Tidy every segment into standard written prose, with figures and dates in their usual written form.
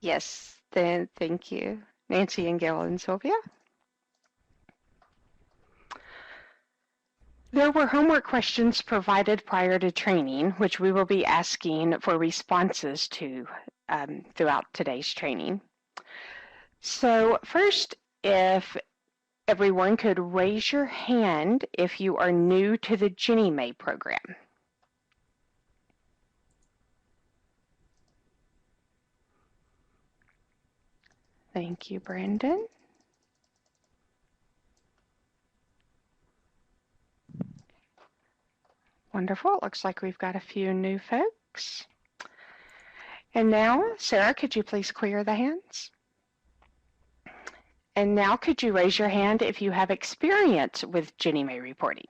Yes, then thank you, Nancy and Gail and Sylvia. There were homework questions provided prior to training, which we will be asking for responses to throughout today's training. So first, if everyone could raise your hand if you are new to the Ginnie Mae program. Thank you, Brandon. Wonderful. It looks like we've got a few new folks. And now, Sarah, could you please clear the hands? And now could you raise your hand if you have experience with Ginnie Mae reporting?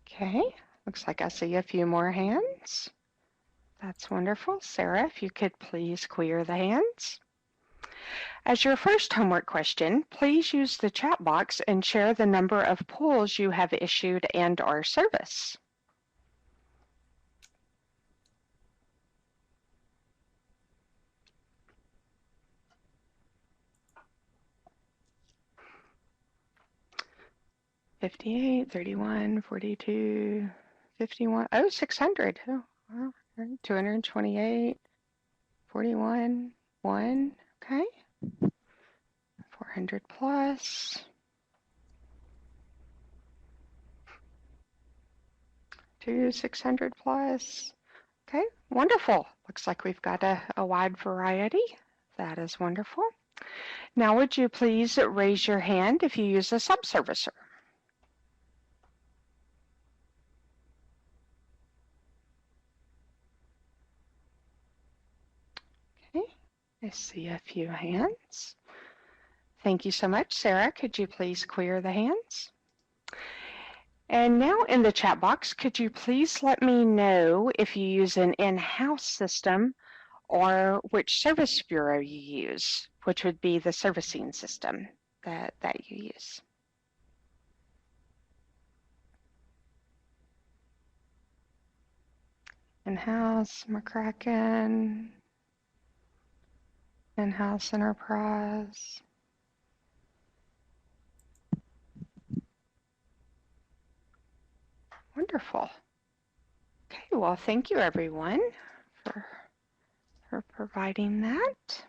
Okay, looks like I see a few more hands. That's wonderful. Sarah, if you could please clear the hands. As your first homework question, please use the chat box and share the number of pools you have issued and/or service. $58, $31, $42, $51, oh, $600. Oh, wow. $228, $41, $1, okay. $400 plus. $600 plus. Okay, wonderful. Looks like we've got a wide variety. That is wonderful. Now would you please raise your hand if you use a subservicer? Okay, I see a few hands. Thank you so much. Sarah, could you please clear the hands? And now in the chat box, could you please let me know if you use an in-house system or which service bureau you use, which would be the servicing system that you use. In-house, McCracken, in-house enterprise. Wonderful. Okay, well, thank you everyone for providing that.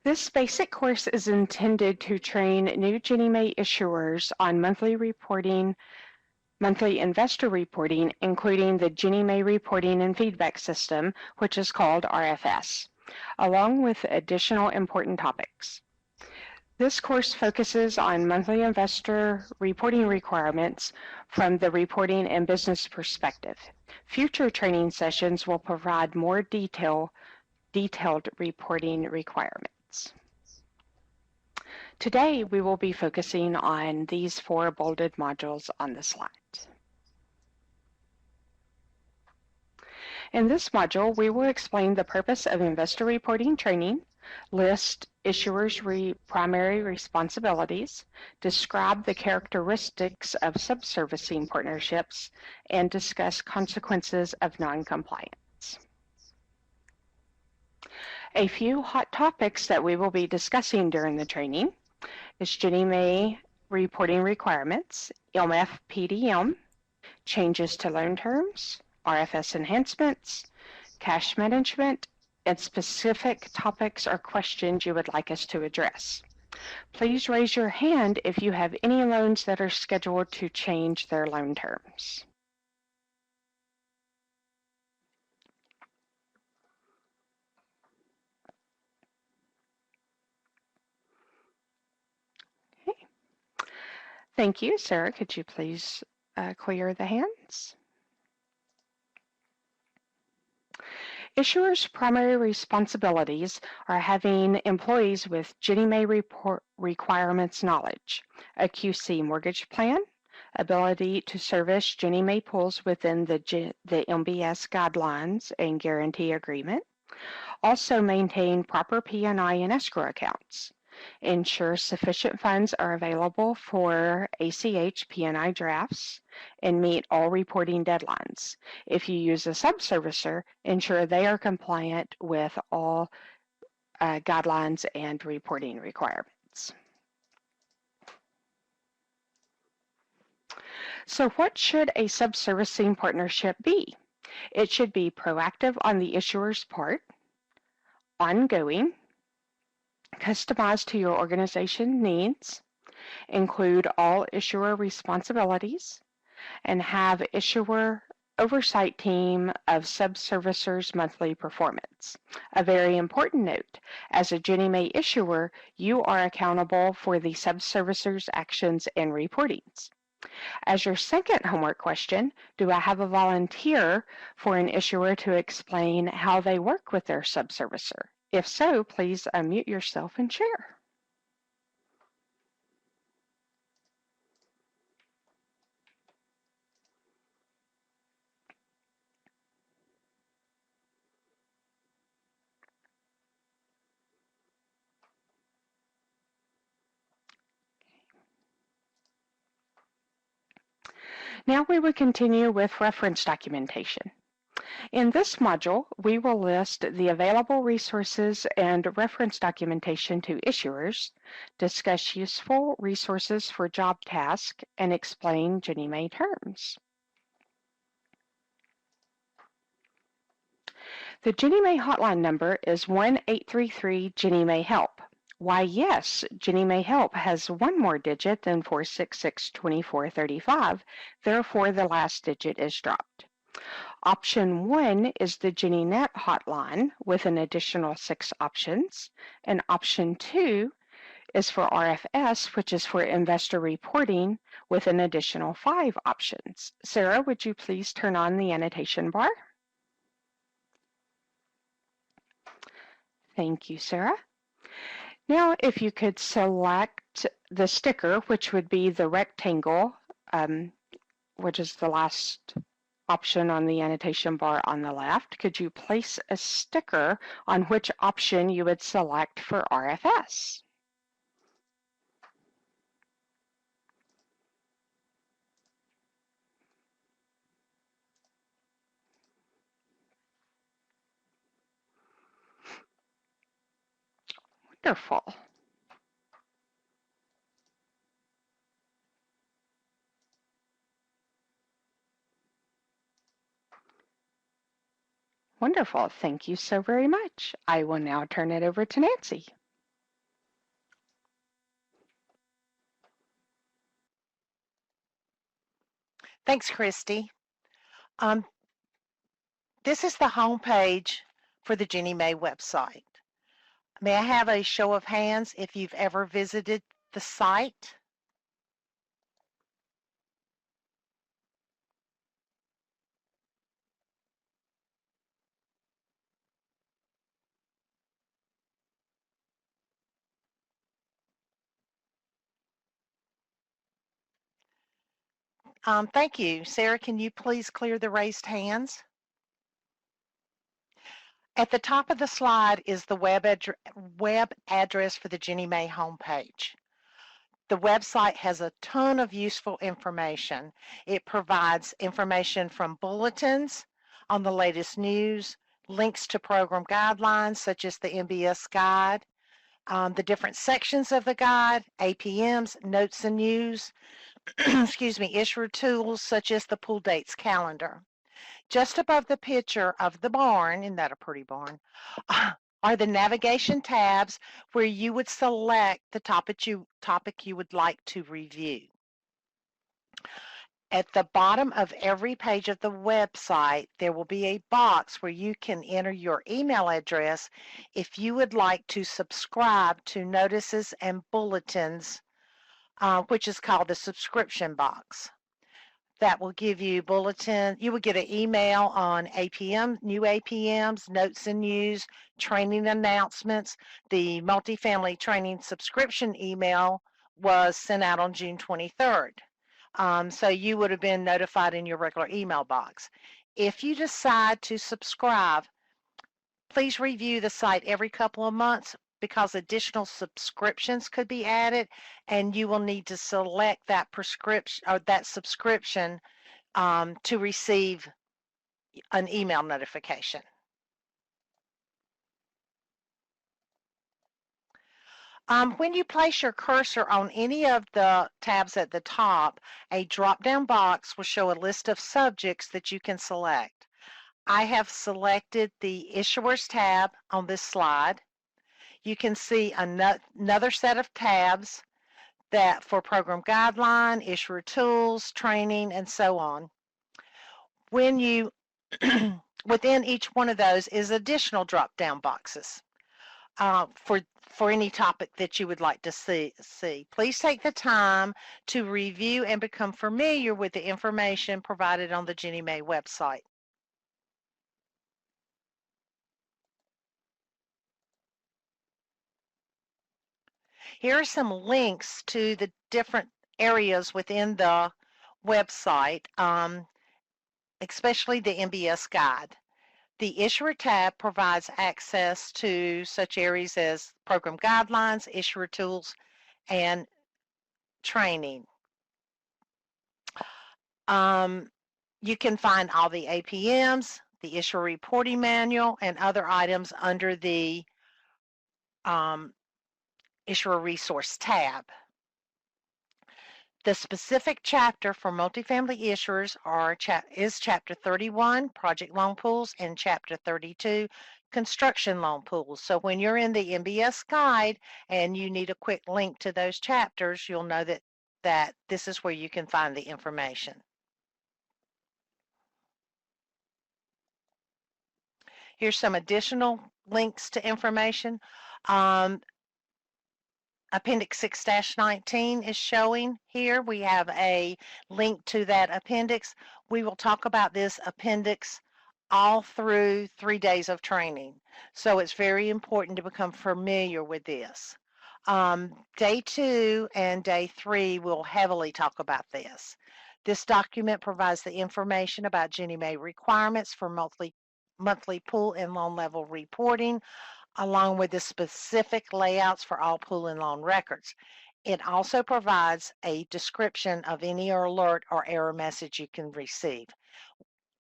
This basic course is intended to train new Ginnie Mae issuers on monthly investor reporting, including the Ginnie Mae reporting and feedback system, which is called RFS, along with additional important topics. This course focuses on monthly investor reporting requirements from the reporting and business perspective. Future training sessions will provide more detailed reporting requirements. Today, we will be focusing on these 4 bolded modules on the slide. In this module, we will explain the purpose of investor reporting training, list issuers' primary responsibilities, describe the characteristics of subservicing partnerships, and discuss consequences of non-compliance. A few hot topics that we will be discussing during the training is Ginnie Mae reporting requirements, MF-PDM, changes to loan terms, RFS enhancements, cash management, and specific topics or questions you would like us to address. Please raise your hand if you have any loans that are scheduled to change their loan terms. Okay. Thank you. Sarah, could you please clear the hands? Issuers' primary responsibilities are having employees with Ginnie Mae report requirements knowledge, a QC mortgage plan, ability to service Ginnie Mae pools within the MBS guidelines and guarantee agreement, also maintain proper P&I and escrow accounts, Ensure sufficient funds are available for ACH P&I drafts and meet all reporting deadlines. If you use a subservicer, ensure they are compliant with all guidelines and reporting requirements. So what should a subservicing partnership be? It should be proactive on the issuer's part, ongoing, customized to your organization needs, include all issuer responsibilities, and have issuer oversight team of subservicers' monthly performance. A very important note, as a Ginnie Mae issuer, you are accountable for the subservicer's actions and reportings. As your second homework question, do I have a volunteer for an issuer to explain how they work with their subservicer? If so, please unmute yourself and share. Now we will continue with reference documentation. In this module, we will list the available resources and reference documentation to issuers, discuss useful resources for job tasks, and explain Ginnie Mae terms. The Ginnie Mae hotline number is 1-833-GINNIE-MAE-HELP. Why, yes, Ginnie Mae Help has one more digit than 466-2435, therefore the last digit is dropped. Option 1 is the Ginnie Net hotline with an additional 6 options, and option 2 is for RFS, which is for investor reporting, with an additional 5 options. Sarah, would you please turn on the annotation bar? Thank you, Sarah. Now, if you could select the sticker, which would be the rectangle, which is the last option on the annotation bar on the left, could you place a sticker on which option you would select for RFS? Wonderful. Wonderful. Thank you so very much. I will now turn it over to Nancy. Thanks, Christy. This is the home page for the Ginnie Mae website. May I have a show of hands if you've ever visited the site? Thank you. Sarah, can you please clear the raised hands? At the top of the slide is the web address for the Ginnie Mae homepage. The website has a ton of useful information. It provides information from bulletins on the latest news, links to program guidelines such as the MBS guide, the different sections of the guide, APMs, notes and news, excuse me, issuer tools such as the pool dates calendar. Just above the picture of the barn, isn't that a pretty barn, are the navigation tabs where you would select the topic you would like to review. At the bottom of every page of the website, there will be a box where you can enter your email address if you would like to subscribe to notices and bulletins, which is called the subscription box. That will give you bulletin. You will get an email on APM, new APMs, notes and news, training announcements. The multifamily training subscription email was sent out on June 23rd. So you would have been notified in your regular email box. If you decide to subscribe, please review the site every couple of months because additional subscriptions could be added, and you will need to select that prescription or that subscription to receive an email notification. When you place your cursor on any of the tabs at the top, a drop-down box will show a list of subjects that you can select. I have selected the Issuers tab on this slide. You can see another set of tabs that for program guideline, issuer tools, training, and so on. When you within each one of those is additional drop-down boxes for any topic that you would like to see. Please take the time to review and become familiar with the information provided on the Ginnie Mae website. Here are some links to the different areas within the website, especially the MBS guide. The Issuer tab provides access to such areas as program guidelines, issuer tools, and training. You can find all the APMs, the Issuer Reporting Manual, and other items under the Issuer Resource tab. The specific chapter for multifamily issuers is Chapter 31, Project Loan Pools, and Chapter 32, Construction Loan Pools. So when you're in the MBS guide and you need a quick link to those chapters, you'll know that this is where you can find the information. Here's some additional links to information. Appendix 6-19 is showing here. We have a link to that appendix. We will talk about this appendix all through 3 days of training. So it's very important to become familiar with this. Day 2 and day 3 will heavily talk about this. This document provides the information about Ginnie Mae requirements for monthly pool and loan level reporting, along with the specific layouts for all pool and loan records. It also provides a description of any alert or error message you can receive.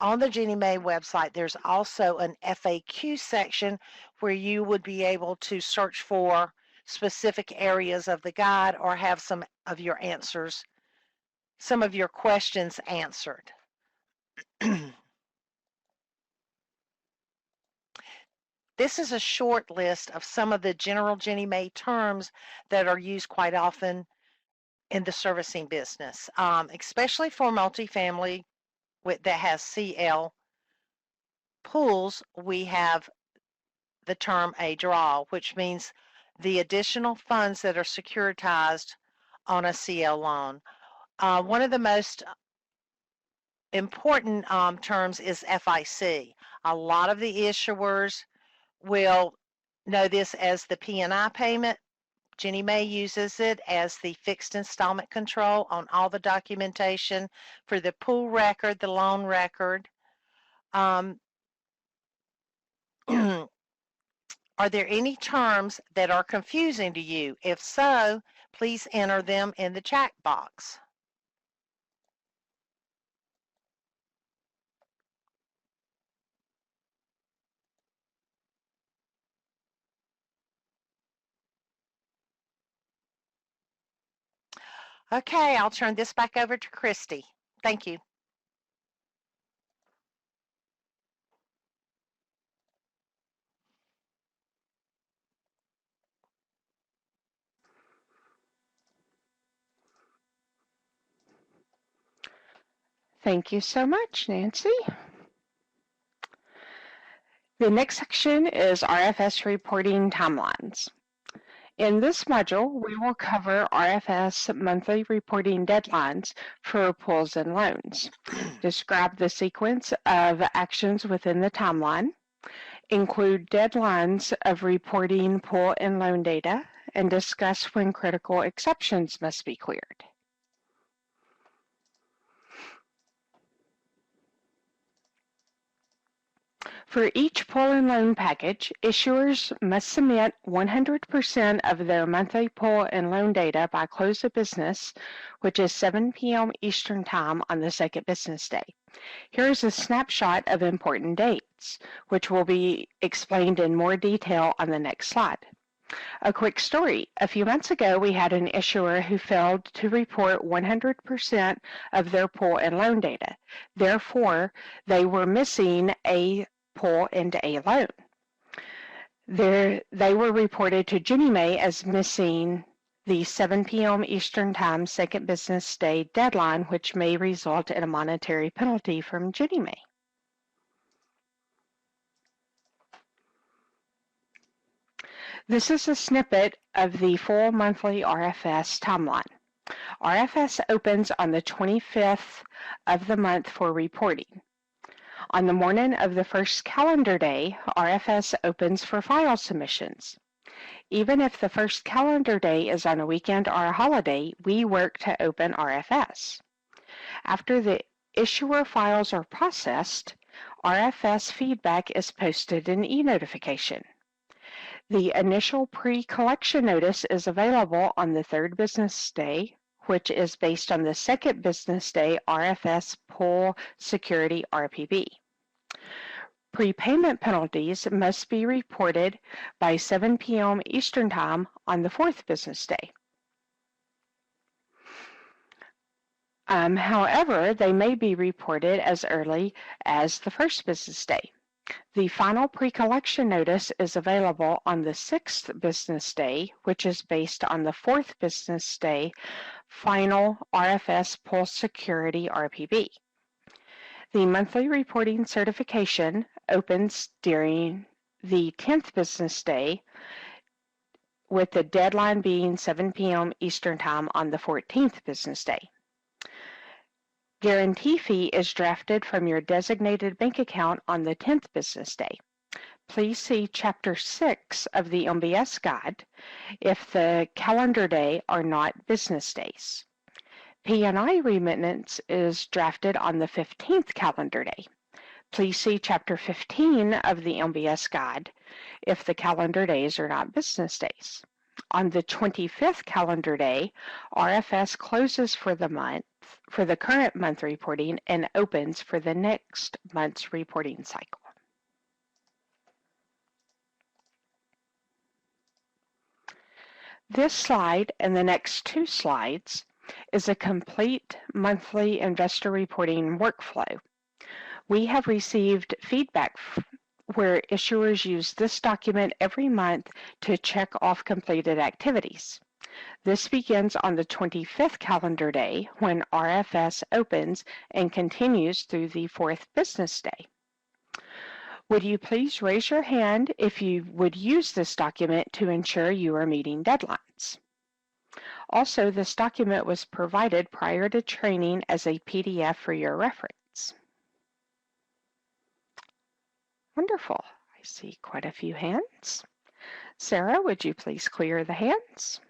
On the Ginnie Mae website, there's also an FAQ section where you would be able to search for specific areas of the guide or have some of your questions answered. This is a short list of some of the general Ginnie Mae terms that are used quite often in the servicing business, especially for multifamily that has CL pools. We have the term a draw, which means the additional funds that are securitized on a CL loan. One of the most important terms is FIC. A lot of the issuers will know this as the P&I payment. Ginnie Mae uses it as the fixed installment control on all the documentation for the pool record, the loan record. Are there any terms that are confusing to you? If so, please enter them in the chat box. Okay, I'll turn this back over to Christy. Thank you. Thank you so much, Nancy. The next section is RFS reporting timelines. In this module, we will cover RFS monthly reporting deadlines for pools and loans, describe the sequence of actions within the timeline, include deadlines of reporting pool and loan data, and discuss when critical exceptions must be cleared. For each pool and loan package, issuers must submit 100% of their monthly pool and loan data by close of business, which is 7 p.m. Eastern Time on the second business day. Here is a snapshot of important dates, which will be explained in more detail on the next slide. A quick story. A few months ago, we had an issuer who failed to report 100% of their pool and loan data. Therefore, they were missing a pool and a loan. They were reported to Ginnie Mae as missing the 7 p.m. Eastern Time second business day deadline, which may result in a monetary penalty from Ginnie Mae. This is a snippet of the full monthly RFS timeline. RFS opens on the 25th of the month for reporting. On the morning of the first calendar day, RFS opens for file submissions. Even if the first calendar day is on a weekend or a holiday, we work to open RFS. After the issuer files are processed, RFS feedback is posted in e-notification. The initial pre-collection notice is available on the third business day, which is based on the second business day RFS Pool Security RPB. Prepayment penalties must be reported by 7 p.m. Eastern Time on the fourth business day. However, they may be reported as early as the first business day. The final pre-collection notice is available on the sixth business day, which is based on the fourth business day final RFS Pool Security RPB. The monthly reporting certification opens during the 10th business day, with the deadline being 7 p.m. Eastern Time on the 14th business day. Guarantee fee is drafted from your designated bank account on the 10th business day. Please see Chapter 6 of the MBS Guide if the calendar day are not business days. P&I remittance is drafted on the 15th calendar day. Please see Chapter 15 of the MBS Guide if the calendar days are not business days. On the 25th calendar day, RFS closes for the current month reporting and opens for the next month's reporting cycle. This slide and the next two slides is a complete monthly investor reporting workflow. We have received feedback where issuers use this document every month to check off completed activities. This begins on the 25th calendar day when RFS opens and continues through the fourth business day. Would you please raise your hand if you would use this document to ensure you are meeting deadlines? Also, this document was provided prior to training as a PDF for your reference. Wonderful. I see quite a few hands. Sarah, would you please clear the hands?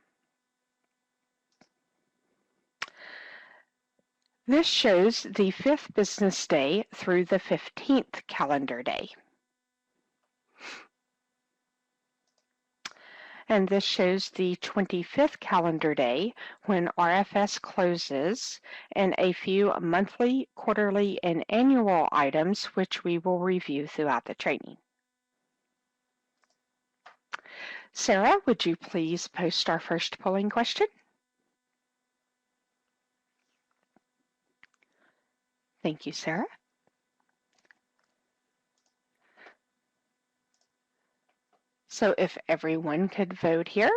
This shows the 5th business day through the 15th calendar day. And this shows the 25th calendar day when RFS closes and a few monthly, quarterly, and annual items which we will review throughout the training. Sarah, would you please post our first polling question? Thank you, Sarah. So if everyone could vote here,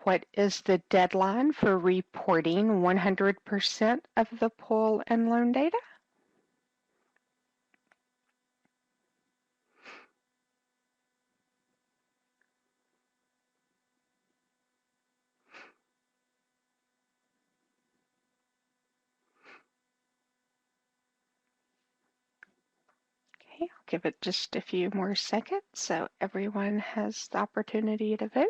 what is the deadline for reporting 100% of the pool and loan data? Okay, I'll give it just a few more seconds so everyone has the opportunity to vote.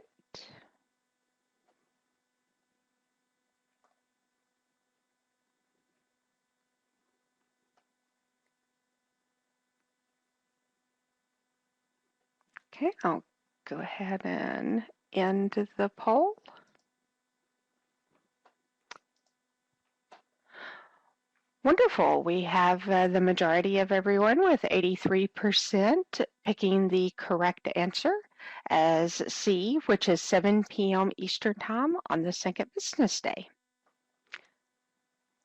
Okay, I'll go ahead and end the poll. Wonderful. We have the majority of everyone with 83% picking the correct answer as C, which is 7 p.m. Eastern Time on the second business day.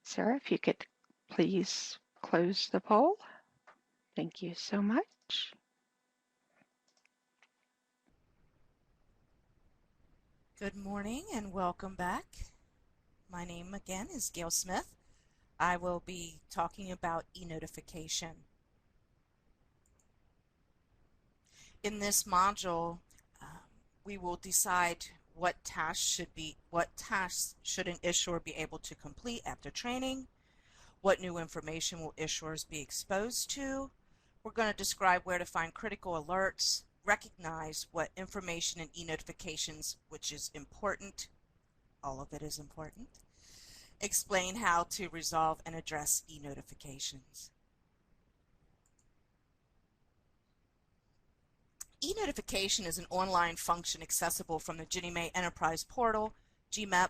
Sarah, if you could please close the poll. Thank you so much. Good morning and welcome back. My name again is Gail Smith. I will be talking about e-notification. In this module, we will decide what tasks should an issuer be able to complete after training, what new information will issuers be exposed to. We're going to describe where to find critical alerts, recognize what information in e-notifications, which is important, all of it is important, explain how to resolve and address e-notifications. E-notification is an online function accessible from the Ginnie Mae Enterprise Portal, GMEP.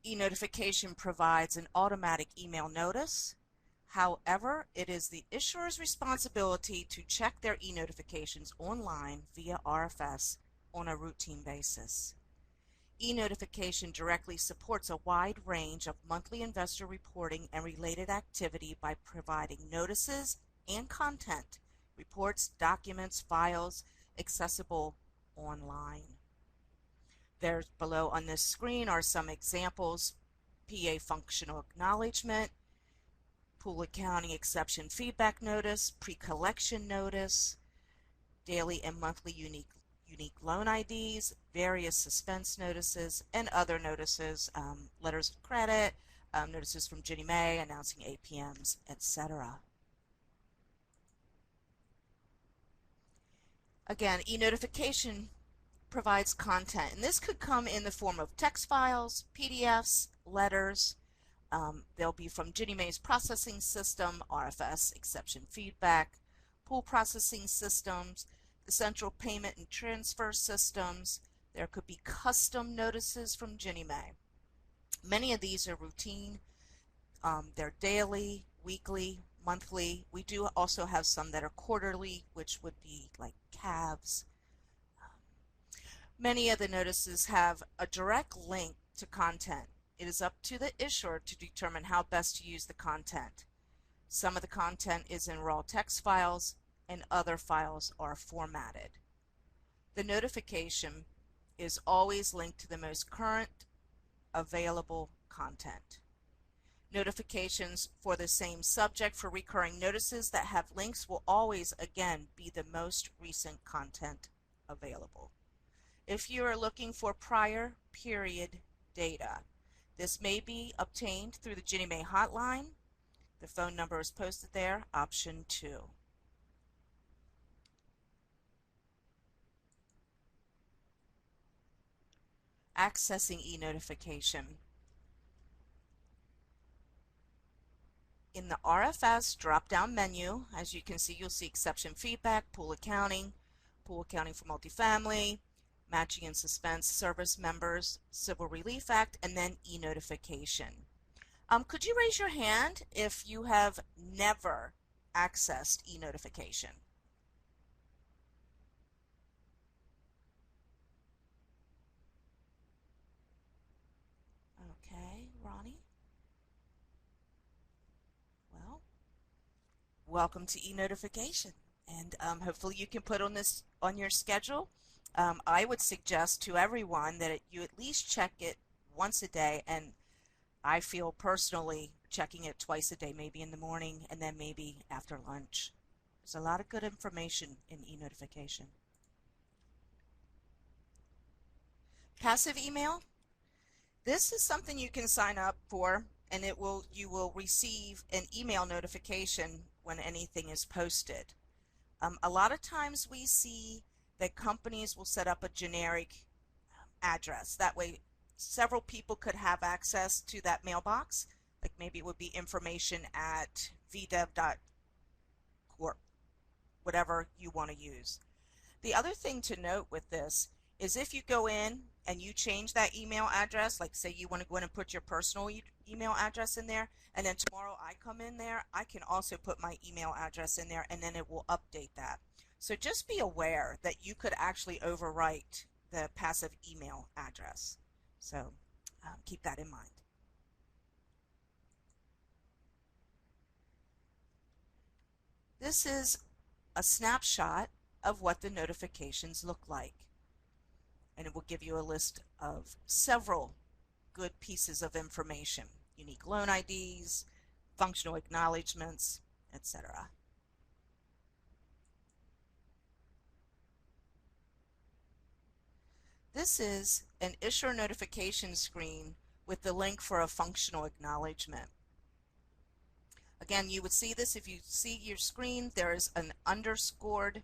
E-notification provides an automatic email notice. However, it is the issuer's responsibility to check their e-notifications online via RFS on a routine basis. E-notification directly supports a wide range of monthly investor reporting and related activity by providing notices and content, reports, documents, files, accessible online. There's below on this screen are some examples: PA functional acknowledgement, pool accounting exception feedback notice, pre-collection notice, daily and monthly unique loan IDs, various suspense notices, and other notices, letters of credit, notices from Ginnie Mae announcing APMs, etc. Again, e-notification provides content, and this could come in the form of text files, PDFs, letters. They'll be from Ginnie Mae's processing system, RFS, exception feedback, pool processing systems, the central payment and transfer systems. There could be custom notices from Ginnie Mae. Many of these are routine. They're daily, weekly, monthly. We do also have some that are quarterly, which would be like CAVs. Many of the notices have a direct link to content. It is up to the issuer to determine how best to use the content. Some of the content is in raw text files and other files are formatted. The notification is always linked to the most current available content. Notifications for the same subject for recurring notices that have links will always again be the most recent content available. If you are looking for prior period data, this may be obtained through the Ginnie Mae hotline. The phone number is posted there, option 2. Accessing e-notification. In the RFS drop-down menu, as you can see, you'll see exception feedback, pool accounting for multifamily, matching and suspense service members, Civil Relief Act, and then e-notification. Could you raise your hand if you have never accessed e-notification? Okay, Ronnie. Well, welcome to e-notification, and hopefully you can put on your schedule. I would suggest to everyone that you at least check it once a day, and I feel personally checking it twice a day, maybe in the morning and then maybe after lunch. There's a lot of good information in e-notification. Passive email. This is something you can sign up for, and you will receive an email notification when anything is posted. A lot of times we see that companies will set up a generic address. That way several people could have access to that mailbox. Like maybe it would be information at vdev.corp, whatever you want to use. The other thing to note with this is if you go in and you change that email address, like say you want to go in and put your personal email address in there, and then tomorrow I come in there, I can also put my email address in there and then it will update that. So just be aware that you could actually overwrite the passive email address. So keep that in mind. This is a snapshot of what the notifications look like. And it will give you a list of several good pieces of information: unique loan IDs, functional acknowledgements, etc. This is an issuer notification screen with the link for a functional acknowledgement. Again, you would see this if you see your screen. There is an underscored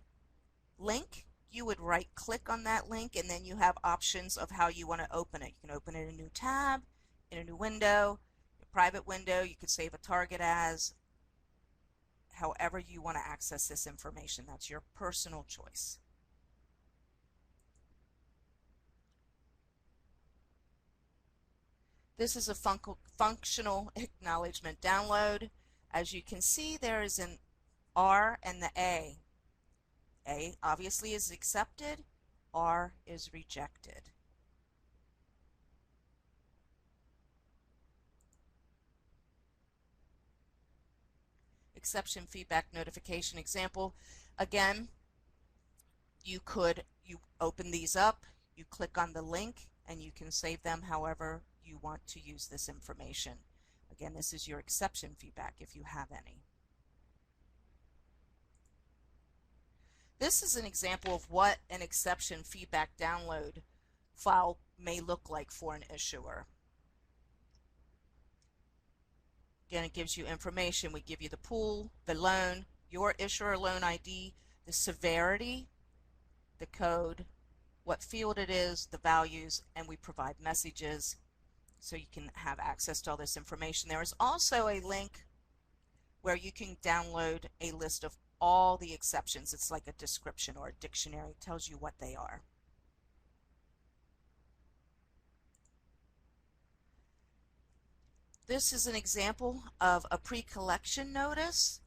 link. You would right click on that link and then you have options of how you want to open it. You can open it in a new tab, in a new window, a private window. You could save a target as. However you want to access this information, that's your personal choice. This is a functional acknowledgement download. As you can see, there is an R and the A. A obviously is accepted, R is rejected. Exception feedback notification example. Again, you open these up, you click on the link, and you can save them however you want to use this information. Again, this is your exception feedback if you have any. This is an example of what an exception feedback download file may look like for an issuer. Again, it gives you information. We give you the pool, the loan, your issuer loan ID, the severity, the code, what field it is, the values, and we provide messages so you can have access to all this information. There is also a link where you can download a list of all the exceptions. It's like a description or a dictionary. It tells you what they are. This is an example of a pre-collection notice,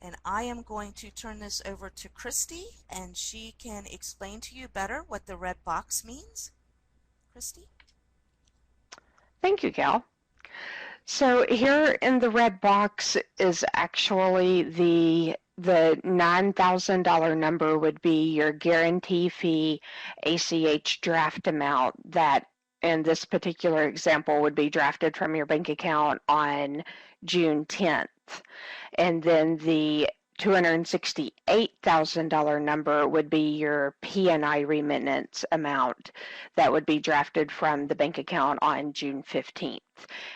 and I am going to turn this over to Christy, and she can explain to you better what the red box means. Christy? Thank you, Gal. So here in the red box is actually the $9,000 number would be your guarantee fee ACH draft amount that in this particular example would be drafted from your bank account on June 10th. And then the $268,000 number would be your P&I remittance amount that would be drafted from the bank account on June 15th.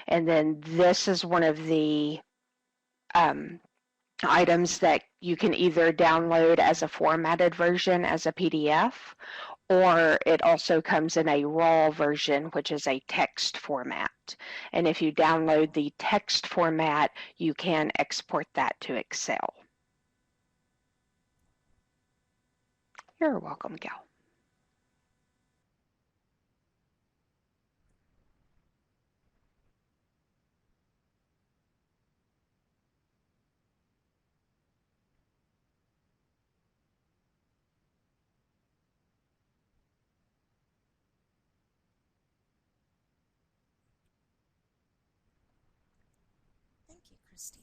And then this is one of the items that you can either download as a formatted version as a PDF, or it also comes in a raw version, which is a text format. And if you download the text format, you can export that to Excel. You're welcome, Gal. Thank you, Christy.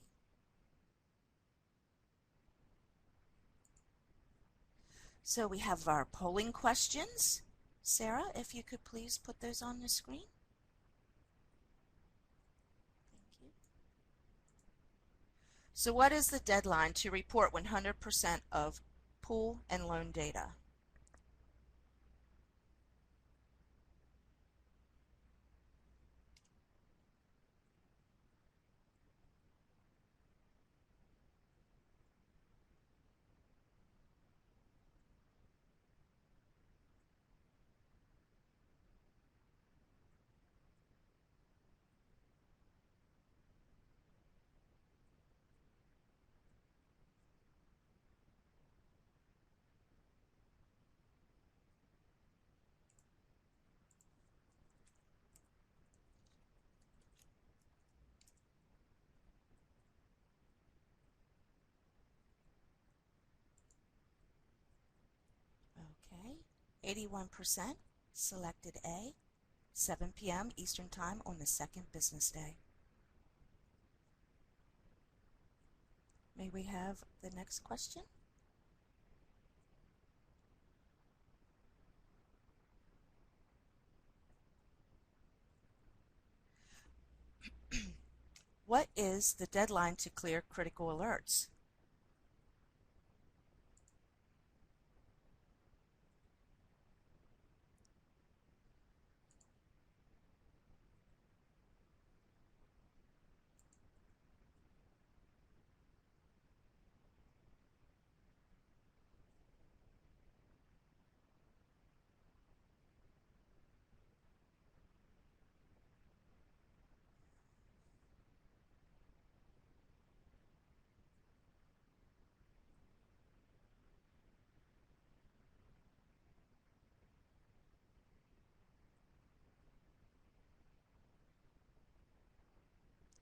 So we have our polling questions. Sarah, if you could please put those on the screen. Thank you. So what is the deadline to report 100% of pool and loan data? 81% selected A, 7 p.m. Eastern Time on the second business day. May we have the next question? What is the deadline to clear critical alerts?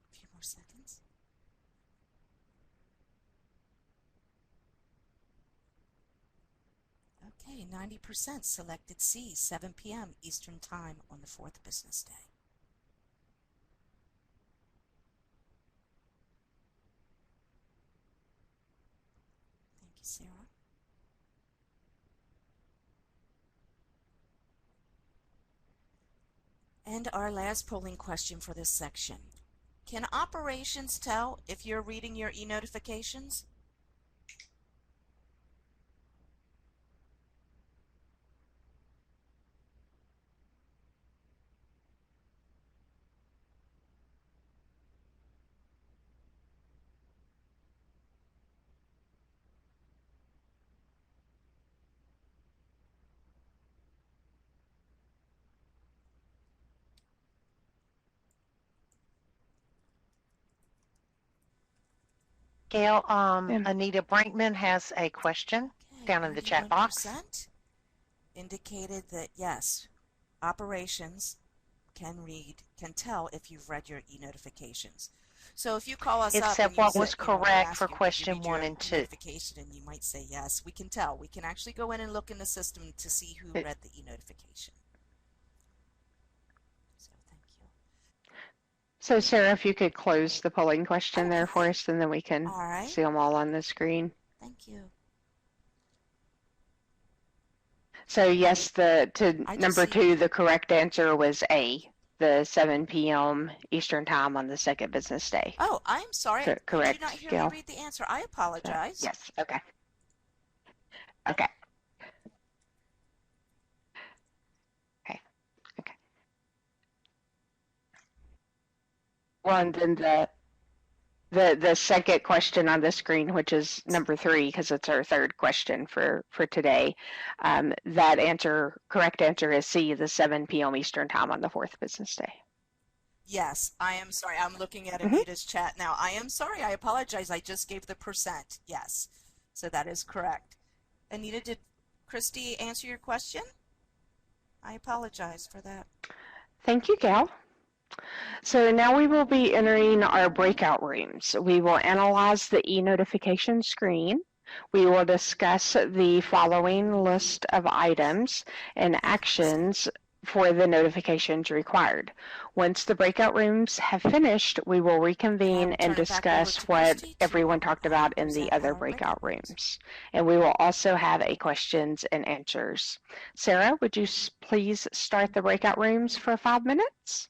A few more seconds. Okay, 90% selected C, 7 p.m. Eastern Time on the fourth business day. Thank you, Sarah. And our last polling question for this section. Can operations tell if you're reading your e-notifications? Gail, Anita Brinkman has a question down in the chat box. 91% indicated that yes, operations can tell if you've read your e-notifications. So if you call us It up said and you what say, was you know, we correct ask for you, did you question read 1 your and 2. e-notification, and you might say yes. We can tell. We can actually go in and look in the system to see who read the e-notification. So thank you. So Sarah, if you could close the polling question there for us, and then we can see them all on the screen. Thank you. So yes, number 2, the correct answer was A, the 7 p.m. Eastern Time on the second business day. Oh, I'm sorry. Correct, Did you not hear Gail? me read the answer? I apologize. Yes, okay. Okay. Okay. Well, and then the second question on the screen, which is number 3, because it's our third question for today, that correct answer is C, the 7 p.m. Eastern Time on the fourth business day. Yes, I am sorry. I'm looking at Anita's chat now. I am sorry. I apologize. I just gave the percent. Yes. So that is correct. Anita, did Christy answer your question? I apologize for that. Thank you, Gail. So now we will be entering our breakout rooms. We will analyze the e-notification screen. We will discuss the following list of items and actions for the notifications required. Once the breakout rooms have finished, we will reconvene and discuss what everyone talked about in the other breakout rooms. And we will also have a questions and answers. Sarah, would you please start the breakout rooms for 5 minutes?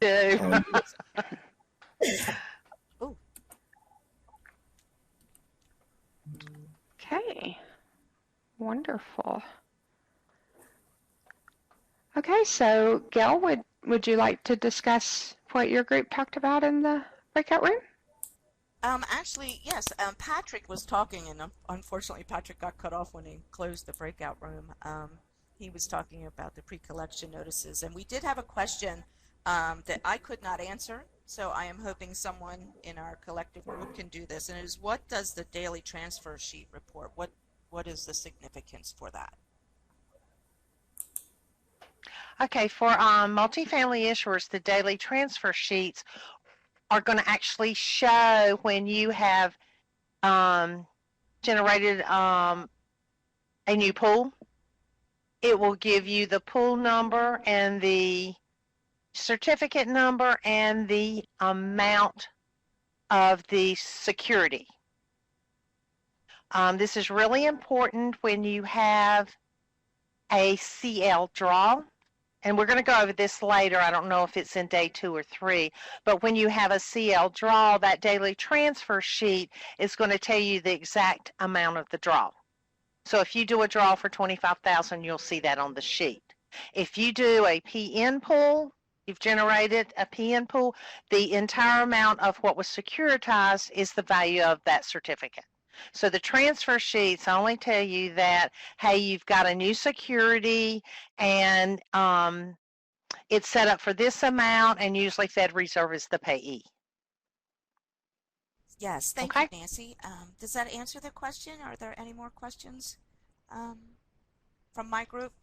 Do. Oh, Okay, wonderful. Okay, so Gail, would you like to discuss what your group talked about in the breakout room? actually, yes. Patrick was talking, and unfortunately, Patrick got cut off when he closed the breakout room. He was talking about the pre-collection notices, and we did have a question that I could not answer. So I am hoping someone in our collective group can do this. And it is, what does the daily transfer sheet report? What is the significance for that? Okay, for multifamily issuers, the daily transfer sheets are going to actually show when you have generated a new pool. It will give you the pool number and the certificate number and the amount of the security. This is really important when you have a CL draw. And we're going to go over this later. I don't know if it's in day 2 or 3, but when you have a CL draw, that daily transfer sheet is going to tell you the exact amount of the draw. So if you do a draw for $25,000, you'll see that on the sheet. If you do a PN pool, you've generated a PN pool, the entire amount of what was securitized is the value of that certificate. So the transfer sheets only tell you that, hey, you've got a new security and it's set up for this amount, and usually Fed Reserve is the payee. Yes, thank you, Nancy. Does that answer the question? Are there any more questions from my group?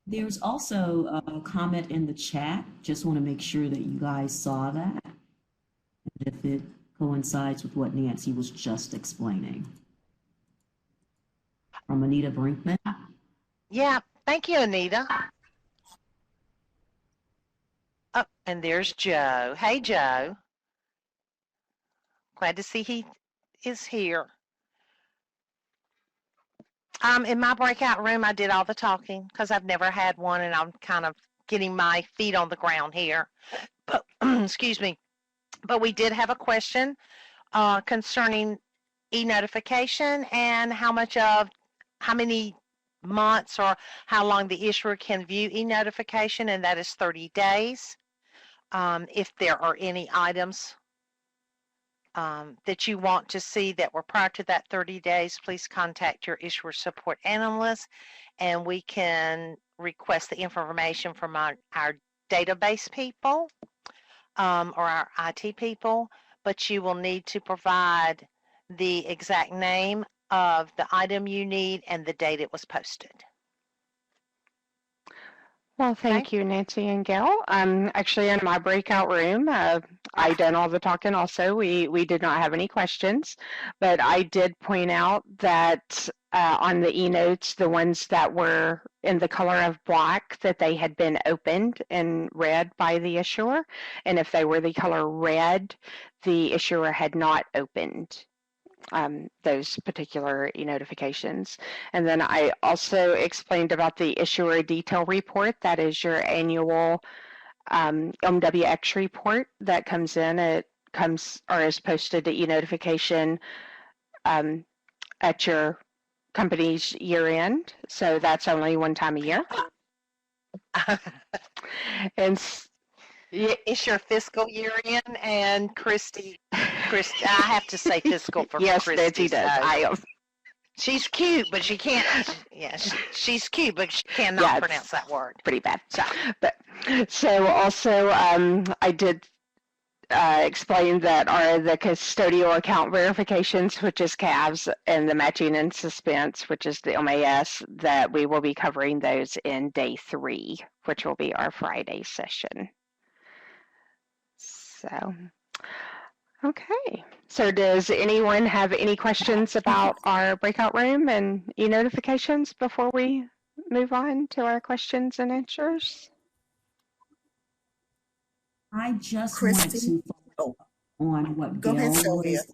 There's also a comment in the chat. Just want to make sure that you guys saw that, and if it coincides with what Nancy was just explaining. From Anita Brinkman. Yeah, thank you, Anita. Oh, and there's Joe. Hey, Joe. Glad to see he is here. In my breakout room, I did all the talking because I've never had one, and I'm kind of getting my feet on the ground here. But excuse me. But we did have a question concerning e-notification and how many months or how long the issuer can view e-notification, and that is 30 days. If there are any items that you want to see that were prior to that 30 days, please contact your issuer support analyst, and we can request the information from our database people or our IT people, but you will need to provide the exact name of the item you need and the date it was posted. Well, thank you, Nancy and Gail. Actually, in my breakout room, I done all the talking also. We did not have any questions, but I did point out that on the e-notes, the ones that were in the color of black, that they had been opened and read by the issuer. And if they were the color red, the issuer had not opened those particular e-notifications. And then I also explained about the issuer detail report. That is your annual MWX report that comes in. It comes or is posted to e-notification at your company's year end. So that's only one time a year. And it's your fiscal year end, and Christy, I have to say fiscal for yes, Christy. Yes, Nancy does. I am. She's cute, but she can't. Yeah, she's cute, but she cannot pronounce that word. Pretty bad. So also, I did explain that are the custodial account verifications, which is CAVs, and the matching and suspense, which is the MAS, that we will be covering those in day 3, which will be our Friday session. So, okay. So does anyone have any questions about our breakout room and e-notifications before we move on to our questions and answers? I just want to follow up on what Gail was.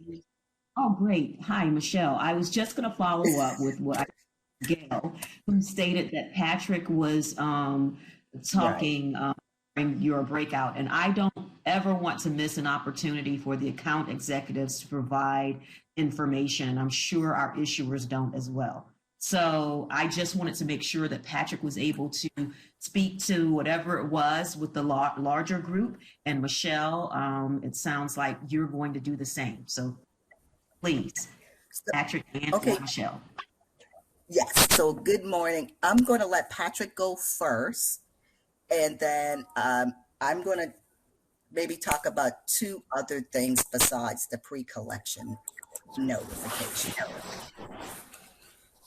Oh, great. Hi, Michelle. I was just going to follow up with what I Gail, who stated that Patrick was Right. talking during your breakout, and I don't ever want to miss an opportunity for the account executives to provide information. I'm sure our issuers don't as well. So I just wanted to make sure that Patrick was able to speak to whatever it was with the larger group. And Michelle, it sounds like you're going to do the same. So please, Patrick and Okay. or Michelle. Yes. So good morning. I'm going to let Patrick go first, and then I'm going to maybe talk about two other things besides the pre-collection notification.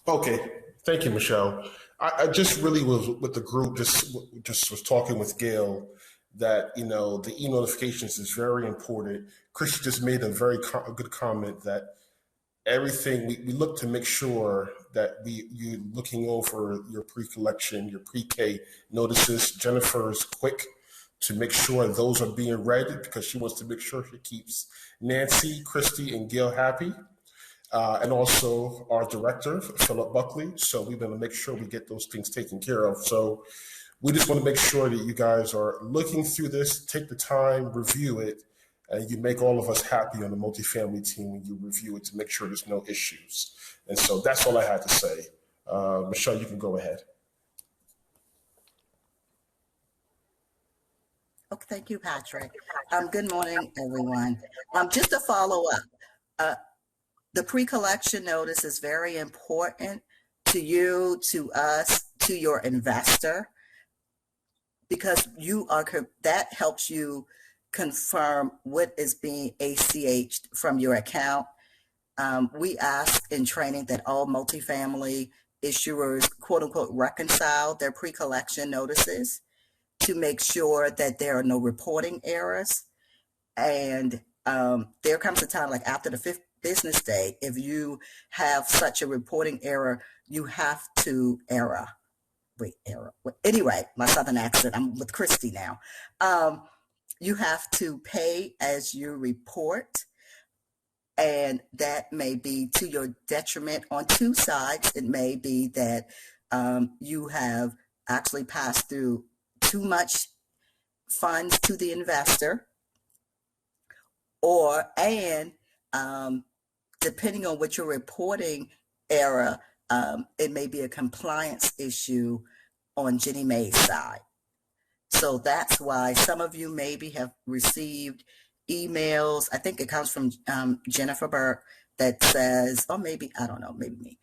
Okay, thank you, Michelle. I just really was with the group, just was talking with Gail that, you know, the e-notifications is very important. Chris just made a very good comment that everything, we look to make sure that you're looking over your pre-collection, your pre-K notices. Jennifer is quick to make sure those are being read because she wants to make sure she keeps Nancy, Christy, and Gail happy. And also our director, Philip Buckley. So we're going to make sure we get those things taken care of. So we just want to make sure that you guys are looking through this, take the time, review it, and you make all of us happy on the multifamily team when you review it to make sure there's no issues. And so that's all I had to say. Michelle, you can go ahead. Okay, thank you, Patrick. Good morning, everyone. Just to follow up, the pre-collection notice is very important to you, to us, to your investor, because that helps you confirm what is being ACH'd from your account. We ask in training that all multifamily issuers, quote unquote, reconcile their pre-collection notices to make sure that there are no reporting errors. And there comes a time, like after the 5th business day, if you have such a reporting error, you have to anyway, my southern accent, I'm with Christy now. You have to pay as you report, and that may be to your detriment on two sides. It may be that you have actually passed through too much funds to the investor, and depending on what your reporting error, it may be a compliance issue on Ginnie Mae's side. So that's why some of you maybe have received emails. I think it comes from Jennifer Burke that says, or maybe, I don't know, maybe me.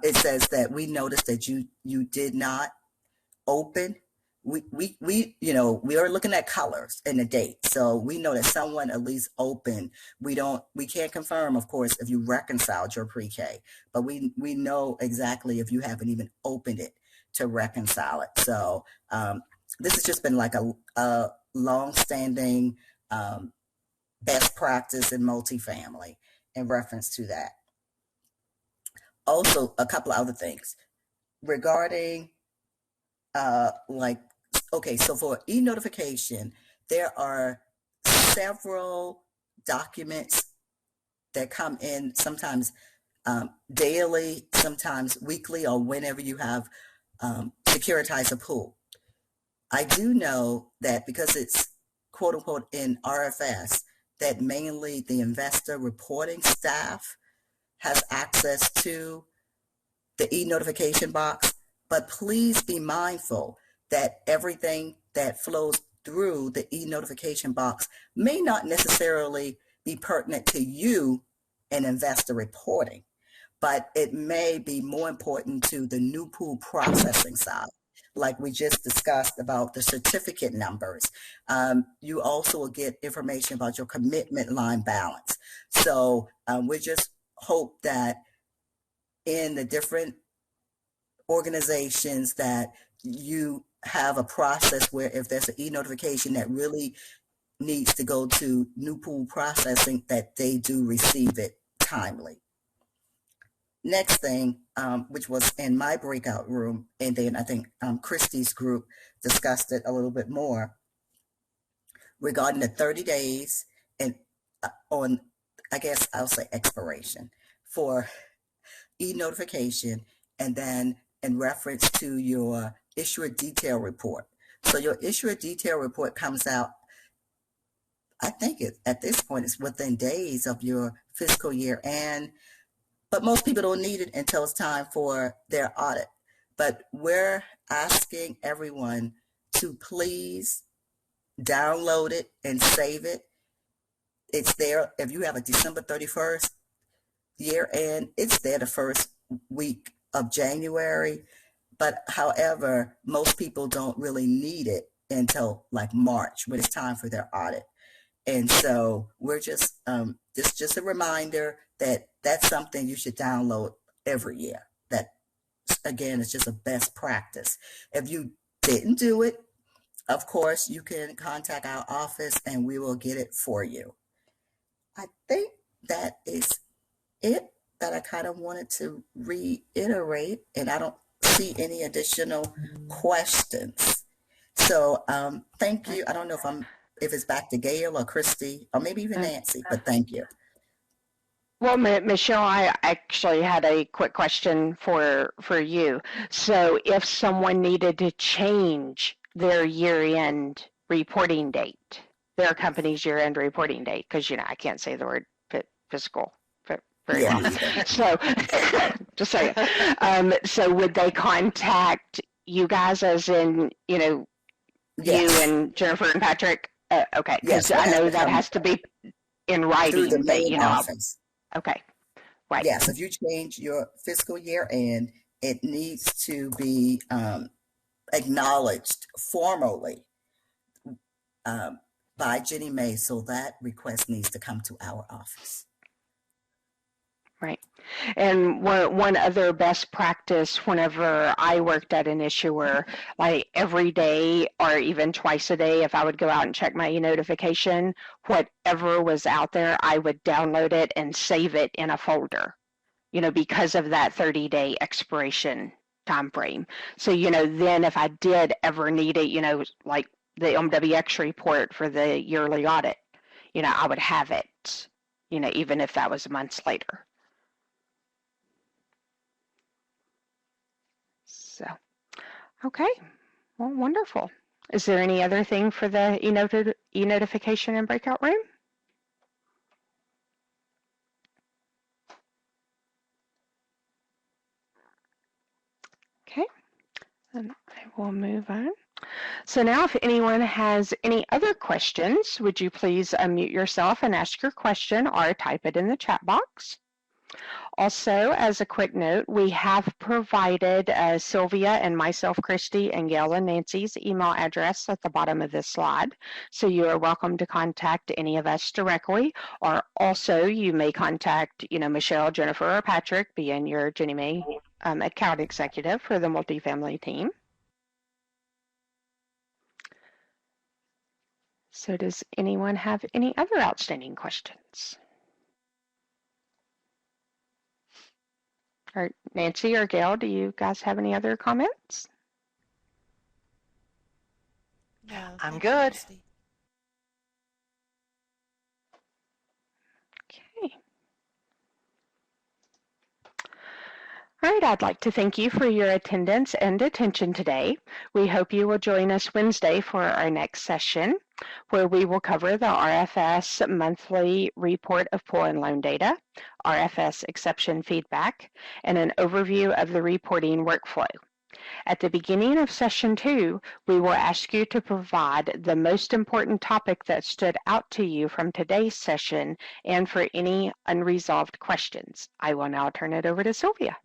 It says that we noticed that you did not open. We are looking at colors and the date, so we know that someone at least opened. We can't confirm, of course, if you reconciled your pre-K, but we know exactly if you haven't even opened it to reconcile it. So this has just been like a long-standing best practice in multifamily in reference to that. Also, a couple of other things regarding okay, so for e-notification, there are several documents that come in, sometimes daily, sometimes weekly, or whenever you have securitized a pool. I do know that because it's quote unquote in RFS, that mainly the investor reporting staff has access to the e-notification box, but please be mindful that everything that flows through the e-notification box may not necessarily be pertinent to you in investor reporting, but it may be more important to the new pool processing side. Like we just discussed about the certificate numbers. You also will get information about your commitment line balance. So we just hope that in the different organizations that you have a process where if there's an e-notification that really needs to go to new pool processing, that they do receive it timely. Next thing, which was in my breakout room, and then I think Christy's group discussed it a little bit more, regarding the 30 days and on, I guess I'll say expiration for e-notification and then in reference to your issuer detail report. So your issuer detail report comes out, I think at this point it's within days of your fiscal year end, but most people don't need it until it's time for their audit. But we're asking everyone to please download it and save it. It's there. If you have a December 31st year end, it's there the first week of January. But however, most people don't really need it until like March when it's time for their audit. And so we're just a reminder that that's something you should download every year. That, again, is just a best practice. If you didn't do it, of course, you can contact our office and we will get it for you. I think that is it that I kind of wanted to reiterate, and I don't see any additional questions. So thank you. I don't know if it's back to Gail or Christy or maybe even Nancy, but thank you. Well, Michelle, I actually had a quick question for you. So if someone needed to change their year-end reporting date, their company's year-end reporting date, because, I can't say the word fiscal very well. So just saying. So would they contact you guys, as in, Yes. you and Jennifer and Patrick? Okay, because Yes, I know that has to be in through writing. the But, main office. Okay, right. Yes, if you change your fiscal year end, it needs to be acknowledged formally by Ginnie Mae, so that request needs to come to our office. Right. And one other best practice, whenever I worked at an issuer, like every day or even twice a day, if I would go out and check my e-notification, whatever was out there, I would download it and save it in a folder, because of that 30-day expiration time frame. So, then if I did ever need it, like the MWX report for the yearly audit, I would have it, even if that was months later. So, okay, well, wonderful. Is there any other thing for the e-notification and breakout room? Okay, then I will move on. So now if anyone has any other questions, would you please unmute yourself and ask your question or type it in the chat box. Also, as a quick note, we have provided Sylvia and myself, Christy, and Gail and Nancy's email address at the bottom of this slide. So you are welcome to contact any of us directly, or also you may contact, Michelle, Jennifer, or Patrick, being your Ginnie Mae account executive for the multifamily team. So does anyone have any other outstanding questions? Or Nancy or Gail, do you guys have any other comments? No, I'm thank you, good. Christy. Okay. All right, I'd like to thank you for your attendance and attention today. We hope you will join us Wednesday for our next session, where we will cover the RFS monthly report of pool and loan data, RFS exception feedback, and an overview of the reporting workflow. At the beginning of session 2, we will ask you to provide the most important topic that stood out to you from today's session and for any unresolved questions. I will now turn it over to Sylvia.